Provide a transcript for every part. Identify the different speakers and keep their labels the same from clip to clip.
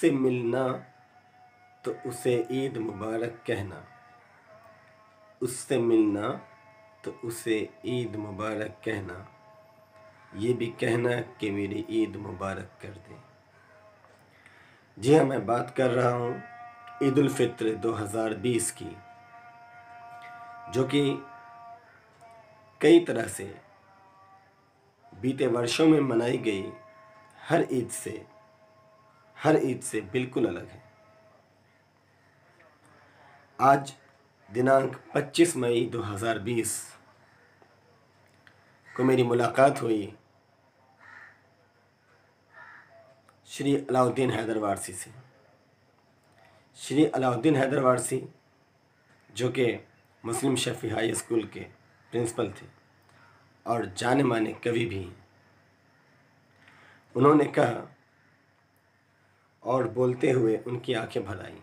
Speaker 1: उससे मिलना तो उसे ईद मुबारक कहना, उससे मिलना तो उसे ईद मुबारक कहना, ये भी कहना कि मेरी ईद मुबारक कर दे। जी हाँ, मैं बात कर रहा हूँ ईद उल फित्र 2020 की, जो कि कई तरह से बीते वर्षों में मनाई गई हर ईद से बिल्कुल अलग है। आज दिनांक 25 मई 2020 को मेरी मुलाकात हुई श्री अलाउद्दीन हैदर वारसी से। श्री अलाउद्दीन हैदर वारसी, जो कि मुस्लिम शफ़ी हाई स्कूल के प्रिंसिपल थे और जाने माने कवि भी हैं, उन्होंने कहा और बोलते हुए उनकी आंखें भर आईं।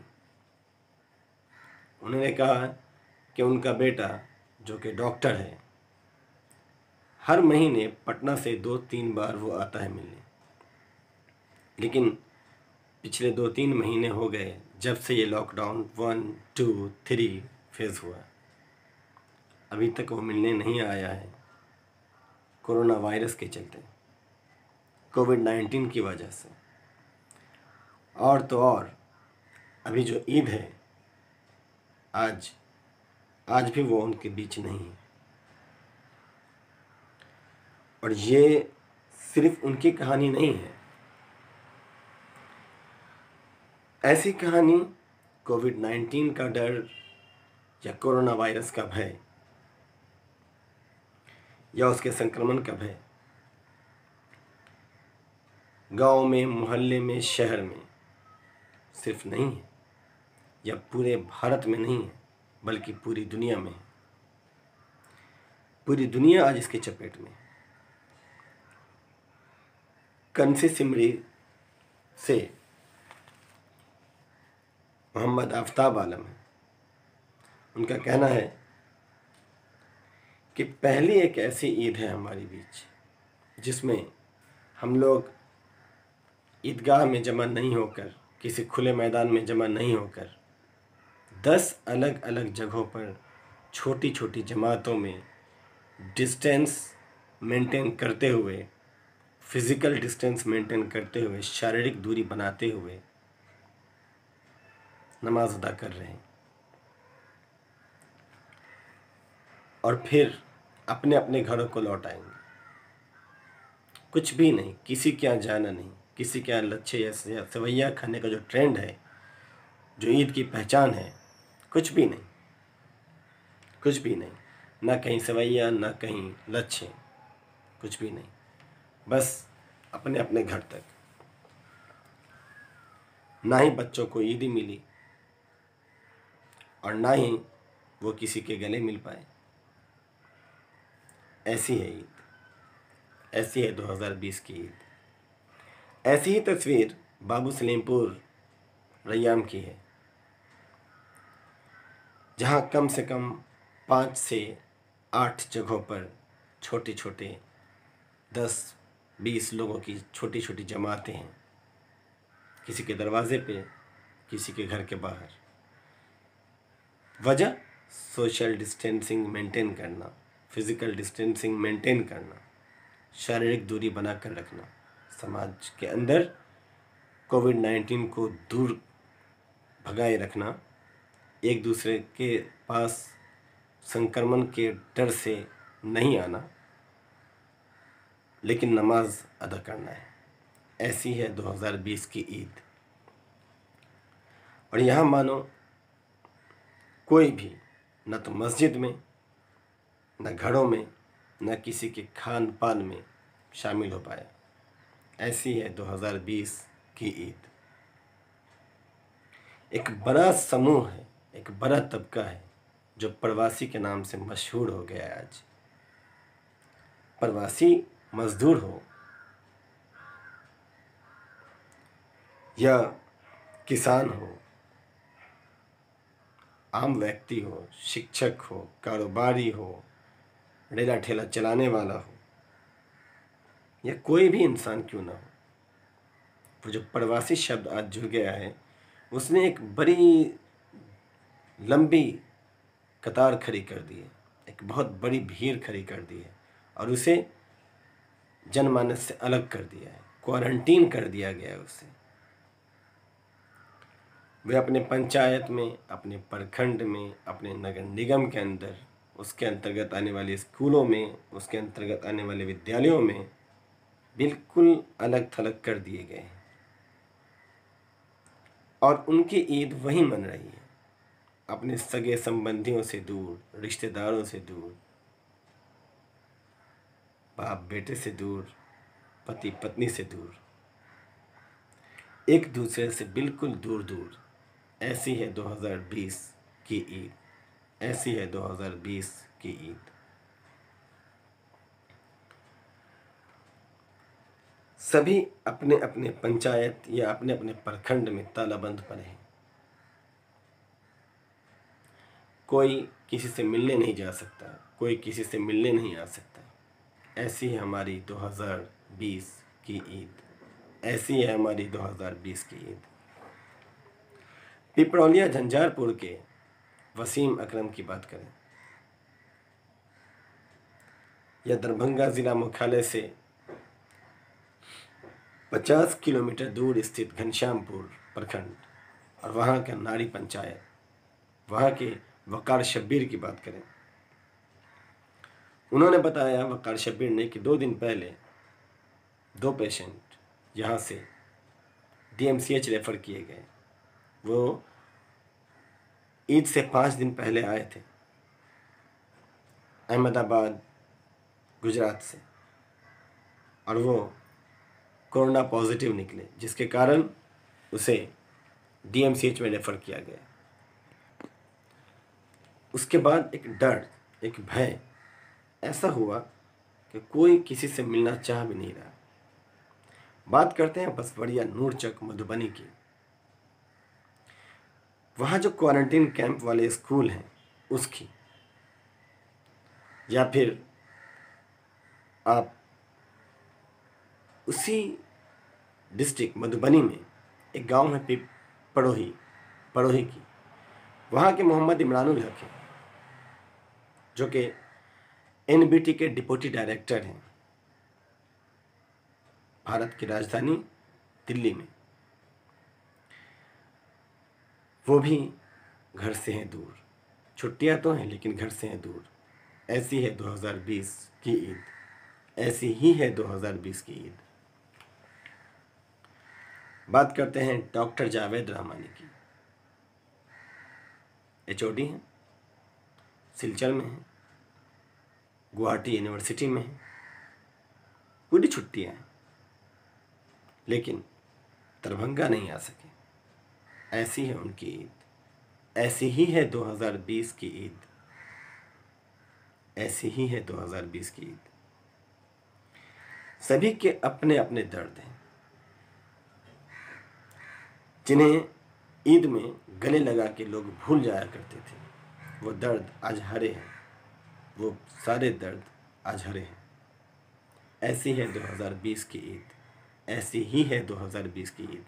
Speaker 1: उन्होंने कहा कि उनका बेटा, जो कि डॉक्टर है, हर महीने पटना से 2-3 बार वो आता है मिलने, लेकिन पिछले 2-3 महीने हो गए जब से ये लॉकडाउन 1, 2, 3 फेज़ हुआ, अभी तक वो मिलने नहीं आया है। कोरोना वायरस के चलते, कोविड-19 की वजह से, और तो और अभी जो ईद है आज भी वो उनके बीच नहीं है। और ये सिर्फ उनकी कहानी नहीं है, ऐसी कहानी कोविड-19 का डर या कोरोना वायरस का भय या उसके संक्रमण का भय गांव में, मोहल्ले में, शहर में सिर्फ नहीं है, या पूरे भारत में नहीं है, बल्कि पूरी दुनिया में है। पूरी दुनिया आज इसके चपेट में। कंसी सिमरी से मोहम्मद आफ्ताब आलम है, उनका कहना है कि पहली एक ऐसी ईद है हमारे बीच जिसमें हम लोग ईदगाह में जमा नहीं होकर, किसी खुले मैदान में जमा नहीं होकर, 10 अलग अलग जगहों पर छोटी छोटी जमातों में डिस्टेंस मेंटेन करते हुए, फिज़िकल डिस्टेंस मेंटेन करते हुए, शारीरिक दूरी बनाते हुए नमाज अदा कर रहे हैं, और फिर अपने अपने घरों को लौट आएंगे। कुछ भी नहीं, किसी के यहाँ जाना नहीं, किसी के यहाँ लच्छे या सेवैया खाने का जो ट्रेंड है, जो ईद की पहचान है, कुछ भी नहीं, कुछ भी नहीं, ना कहीं सेवैया, ना कहीं लच्छे, कुछ भी नहीं, बस अपने अपने घर तक। ना ही बच्चों को ईदी मिली और ना ही वो किसी के गले मिल पाए। ऐसी है ईद, ऐसी है 2020 की ईद। ऐसी ही तस्वीर बाबू सलीमपुर रैयाम की है, जहाँ कम से कम 5 से 8 जगहों पर छोटे छोटे 10-20 लोगों की छोटी छोटी जमातें हैं, किसी के दरवाजे पे, किसी के घर के बाहर। वजह सोशल डिस्टेंसिंग मेंटेन करना, फिज़िकल डिस्टेंसिंग मेंटेन करना, शारीरिक दूरी बनाकर रखना, समाज के अंदर कोविड-19 को दूर भगाए रखना, एक दूसरे के पास संक्रमण के डर से नहीं आना, लेकिन नमाज अदा करना है। ऐसी है 2020 की ईद। और यहाँ मानो कोई भी न तो मस्जिद में, न घरों में, न किसी के खान पान में शामिल हो पाया। ऐसी है 2020 की ईद। एक बड़ा समूह है, एक बड़ा तबका है जो प्रवासी के नाम से मशहूर हो गया है आज। प्रवासी मजदूर हो या किसान हो, आम व्यक्ति हो, शिक्षक हो, कारोबारी हो, ठेला ठेला चलाने वाला हो, या कोई भी इंसान क्यों ना हो, वो जो प्रवासी शब्द आज जुड़ गया है, उसने एक बड़ी लंबी कतार खड़ी कर दी है, एक बहुत बड़ी भीड़ खड़ी कर दी है और उसे जनमानस से अलग कर दिया है, क्वारंटीन कर दिया गया है उसे। वे अपने पंचायत में, अपने प्रखंड में, अपने नगर निगम के अंदर, उसके अंतर्गत आने वाले स्कूलों में, उसके अंतर्गत आने वाले विद्यालयों में बिल्कुल अलग थलग कर दिए गए हैं और उनकी ईद वही मन रही है, अपने सगे संबंधियों से दूर, रिश्तेदारों से दूर, बाप बेटे से दूर, पति पत्नी से दूर, एक दूसरे से बिल्कुल दूर दूर। ऐसी है 2020 की ईद, ऐसी है 2020 की ईद। सभी अपने अपने पंचायत या अपने अपने प्रखंड में तालाबंद पड़े हैं। कोई किसी से मिलने नहीं जा सकता, कोई किसी से मिलने नहीं आ सकता। ऐसी है हमारी 2020 की ईद, ऐसी है हमारी 2020 की ईद। पिपरौलिया झंझारपुर के वसीम अकरम की बात करें या दरभंगा ज़िला मुख्यालय से 50 किलोमीटर दूर स्थित घनश्यामपुर प्रखंड और वहाँ का नारी पंचायत, वहाँ के वकार शब्बीर की बात करें, उन्होंने बताया, वकार शब्बीर ने, कि 2 दिन पहले 2 पेशेंट यहाँ से DMCH रेफ़र किए गए। वो ईद से 5 दिन पहले आए थे अहमदाबाद, गुजरात से, और वो कोरोना पॉजिटिव निकले, जिसके कारण उसे DMCH में रेफ़र किया गया। उसके बाद एक डर, एक भय ऐसा हुआ कि कोई किसी से मिलना चाह भी नहीं रहा। बात करते हैं बसवड़िया नूरचक मधुबनी की। वहाँ जो क्वारंटीन कैंप वाले स्कूल हैं उसकी, या फिर आप उसी डिस्ट्रिक्ट मधुबनी में एक गांव है पड़ोही की, वहाँ के मोहम्मद इमरानुल हक हैं, जो कि NBT के डिप्टी डायरेक्टर हैं भारत की राजधानी दिल्ली में। वो भी घर से हैं दूर, छुट्टियां तो हैं लेकिन घर से हैं दूर। ऐसी है 2020 की ईद, ऐसी ही है 2020 की ईद। बात करते हैं डॉक्टर जावेद रहमानी की। HOD हैं, सिलचर में हैं, गुवाहाटी यूनिवर्सिटी में हैं, पूरी छुट्टियां हैं, लेकिन दरभंगा नहीं आ सके। ऐसी है उनकी ईद, ऐसी ही है 2020 की ईद, ऐसी ही है 2020 की ईद। सभी के अपने अपने दर्द हैं, जिन्हें ईद में गले लगा के लोग भूल जाया करते थे, वो दर्द आज हरे हैं, वो सारे दर्द आज हरे हैं। ऐसी है 2020 की ईद, ऐसी ही है 2020 की ईद।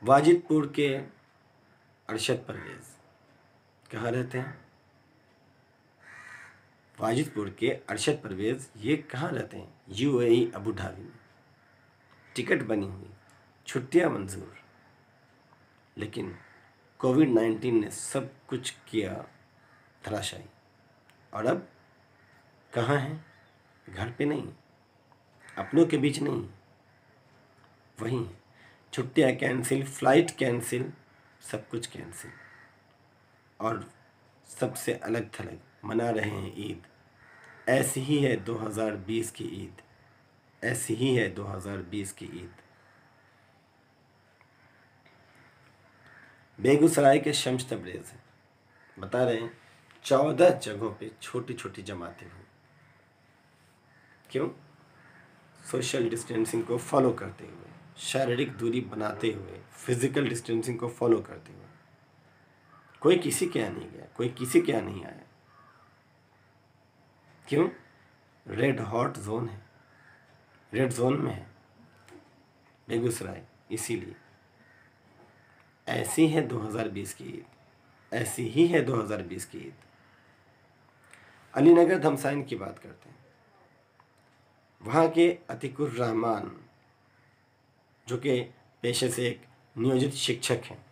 Speaker 1: वाजिदपुर के अरशद परवेज़ कहाँ रहते हैं? वाजिदपुर के अरशद परवेज़ ये कहाँ रहते हैं? UAE अबू धाबी में। टिकट बनी हुई, छुट्टियां मंजूर, लेकिन कोविड-19 ने सब कुछ किया धराशायी। और अब कहाँ हैं? घर पे नहीं, अपनों के बीच नहीं, वहीं छुट्टियां कैंसिल, फ्लाइट कैंसिल, सब कुछ कैंसिल, और सबसे अलग थलग मना रहे हैं ईद। ऐसी ही है 2020 की ईद, ऐसी ही है 2020 की ईद। बेगूसराय के शम्स तबरेज़ बता रहे हैं 14 जगहों पे छोटी छोटी जमातें हुई। क्यों? सोशल डिस्टेंसिंग को फॉलो करते हुए, शारीरिक दूरी बनाते हुए, फिजिकल डिस्टेंसिंग को फॉलो करते हुए। कोई किसी के यहाँ नहीं गया, कोई किसी के यहाँ नहीं आया। क्यों? रेड हॉट जोन है, रेड जोन में है बेगूसराय। इसीलिए ऐसी है 2020 की ईद, ऐसी ही है 2020 की ईद। अलीनगर धमसाइन की बात करते हैं। वहाँ के अतीकुर रहमान जो कि पेशे से एक नियोजित शिक्षक हैं,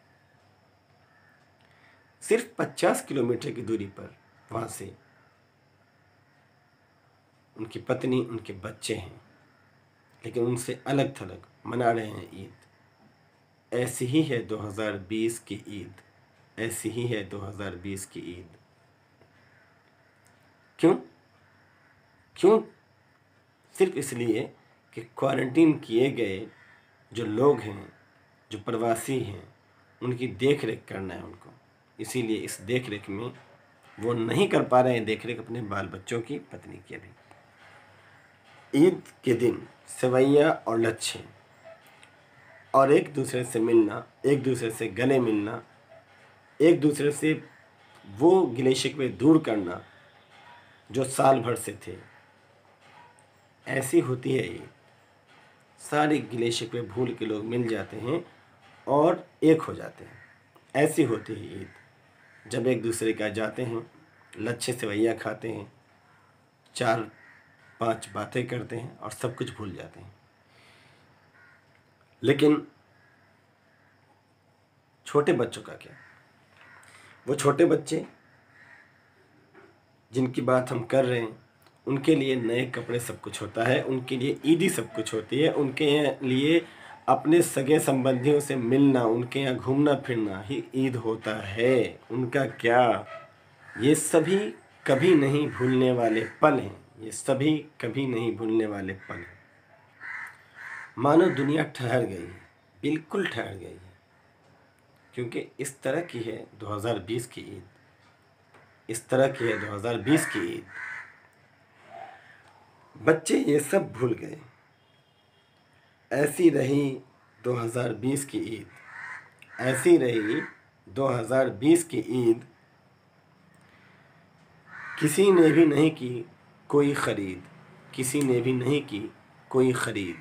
Speaker 1: सिर्फ 50 किलोमीटर की दूरी पर वहाँ से उनकी पत्नी, उनके बच्चे हैं, लेकिन उनसे अलग थलग मना रहे हैं ईद। ऐसी ही है 2020 की ईद, ऐसी ही है 2020 की ईद। क्यों? क्यों? सिर्फ इसलिए कि क्वारंटीन किए गए जो लोग हैं, जो प्रवासी हैं, उनकी देख रेख करना है उनको। इसीलिए इस देख रेख में वो नहीं कर पा रहे हैं देख रेख अपने बाल बच्चों की, पत्नी की। अभी ईद के दिन सेवैयाँ और लच्छे और एक दूसरे से मिलना, एक दूसरे से गले मिलना, एक दूसरे से वो गिले शिकवे दूर करना जो साल भर से थे, ऐसी होती है ईद। सारे गिले शिकवे भूल के लोग मिल जाते हैं और एक हो जाते हैं। ऐसी होती है ईद, जब एक दूसरे का जाते हैं, लच्छे सेवैयाँ खाते हैं, 4-5 बातें करते हैं और सब कुछ भूल जाते हैं। लेकिन छोटे बच्चों का क्या? वो छोटे बच्चे जिनकी बात हम कर रहे हैं, उनके लिए नए कपड़े सब कुछ होता है, उनके लिए ईदी सब कुछ होती है, उनके लिए अपने सगे संबंधियों से मिलना, उनके यहाँ घूमना फिरना ही ईद होता है। उनका क्या? ये सभी कभी नहीं भूलने वाले पल हैं, ये सभी कभी नहीं भूलने वाले पल हैं। मानो दुनिया ठहर गई है, बिल्कुल ठहर गई है, क्योंकि इस तरह की है 2020 की ईद, इस तरह की है 2020 की ईद। बच्चे ये सब भूल गए। ऐसी रही 2020 की ईद, ऐसी रही 2020 की ईद। किसी ने भी नहीं की कोई ख़रीद, किसी ने भी नहीं की कोई ख़रीद,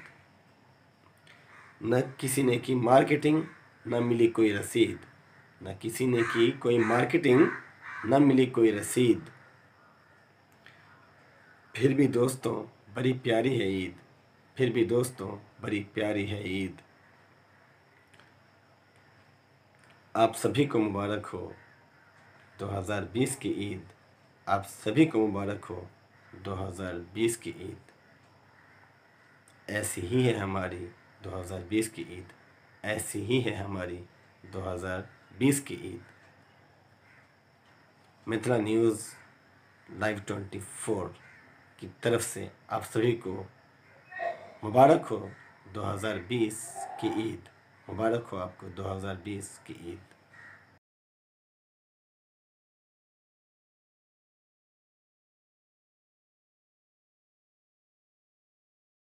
Speaker 1: न किसी ने की मार्केटिंग, न मिली कोई रसीद, न किसी ने की कोई मार्केटिंग, न मिली कोई रसीद। फिर भी दोस्तों बड़ी प्यारी है ईद, फिर भी दोस्तों बड़ी प्यारी है ईद। आप सभी को मुबारक हो 2020 की ईद, आप सभी को मुबारक हो 2020 की ईद। ऐसी ही है हमारी 2020 की ईद, ऐसी ही है हमारी 2020 की ईद। मिथिला न्यूज़ लाइव 24 की तरफ से आप सभी को मुबारक हो 2020 की ईद, मुबारक हो आपको 2020 की ईद।